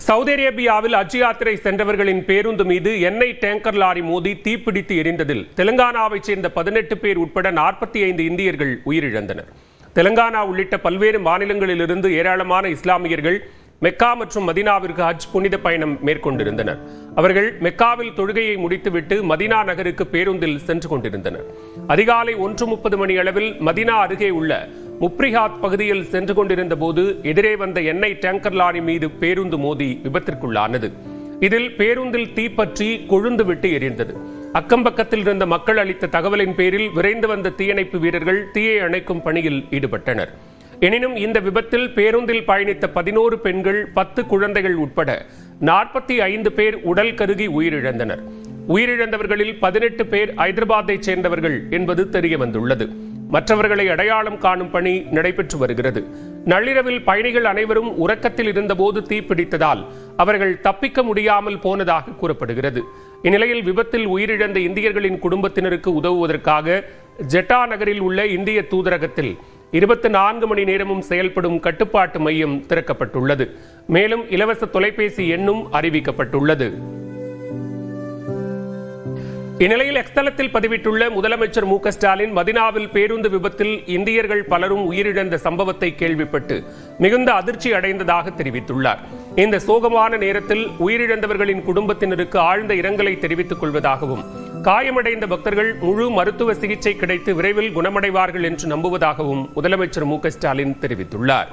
Saudi அரேபியாவில் ஹஜ் யாத்திரை சென்றவர்களின் பேருந்து மீது எண்ணெய் டேங்கர் லாரி மோதி தீப்பிடித்து எரிந்ததில் தெலுங்கானாவைச் சேர்ந்த 18 பேர் உட்பட 45 இந்தியர்கள் உயிரிழந்தனர். தெலுங்கானா உள்ளிட்ட பல்வேறு மாநிலங்களிலிருந்து ஏராளமான இஸ்லாமியர்கள் மெக்கா மற்றும் மதீனாவிற்கு ஹஜ் புனித பயணம் மேற்கொண்டிருந்தனர். அவர்கள் மெக்காவில் தொழுகையை முடித்துவிட்டு மதீனா நகருக்கு பேருந்தில் சென்று கொண்டிருந்தனர். அதிகாலை 1:30 மணி அளவில் மதீனா அருகே உள்ள முப்ரிஹாத் பகுதியில் சென்று கொண்டிருந்த போது எதிரே வந்த எண்ணெய் டேங்கர் லாரி மீது பேருந்து மோதி விபத்திற்குள்ளானது. இதில் பேருந்தில் தீப்பற்றி கொழுந்து விட்டு எரிந்தது. அக்கம்பக்கத்தில் இருந்த மக்கள் அளித்த தகவலின் பேரில் விரைந்து வந்த தீயணைப்பு வீரர்கள் தீயை அணைக்கும் பணியில் ஈடுபட்டனர். எனினும் இந்த விபத்தில் பேருந்தில் பயணித்த 11 பெண்கள் 10 குழந்தைகள் உட்பட 45 பேர் உடல் கருகி உயிரிழந்தனர். உயிரிழந்தவர்களில் 18 பேர் ஐதராபாத்தை சேர்ந்தவர்கள் என்பது தெரிய வந்துள்ளது. மற்றவர்களை அடையாளம் காணும் பணி நடைபெற்று வருகிறது. நள்ளிரவில் பயணிகள் அனைவரும் உறக்கத்தில் இருந்தபோது தீப்பிடித்ததால் அவர்கள் தப்பிக்க முடியாமல் போனதாக கூறப்படுகிறது. இந்நிலையில் விபத்தில் உயிரிழந்த இந்தியர்களின் குடும்பத்தினருக்கு உதவுவதற்காக ஜெட்டா நகரில் உள்ள இந்திய தூதரகத்தில் 24 மணி நேரமும் செயல்படும் கட்டுப்பாட்டு மையம் திறக்கப்பட்டுள்ளது. மேலும் இலவச தொலைபேசி எண்ணும் அறிவிக்கப்பட்டுள்ளது. இந்நிலையில் எக்ஸ்தலத்தில் பதிவிட்டுள்ள முதலமைச்சர் மு.க. ஸ்டாலின் மதீனாவில் பேருந்து விபத்தில் இந்தியர்கள் பலரும் உயிரிழந்த சம்பவத்தை கேள்விப்பட்டு மிகுந்த அதிர்ச்சி அடைந்ததாக தெரிவித்துள்ளார். இந்த சோகமான நேரத்தில் உயிரிழந்தவர்களின் குடும்பத்தினருக்கு ஆழ்ந்த இரங்கலை தெரிவித்துக் கொள்வதாகவும் காயமடைந்த பக்தர்கள் முழு மருத்துவ சிகிச்சை கிடைத்து விரைவில் குணமடைவார்கள் என்று நம்புவதாகவும் முதலமைச்சர் மு.க. ஸ்டாலின் தெரிவித்துள்ளார்.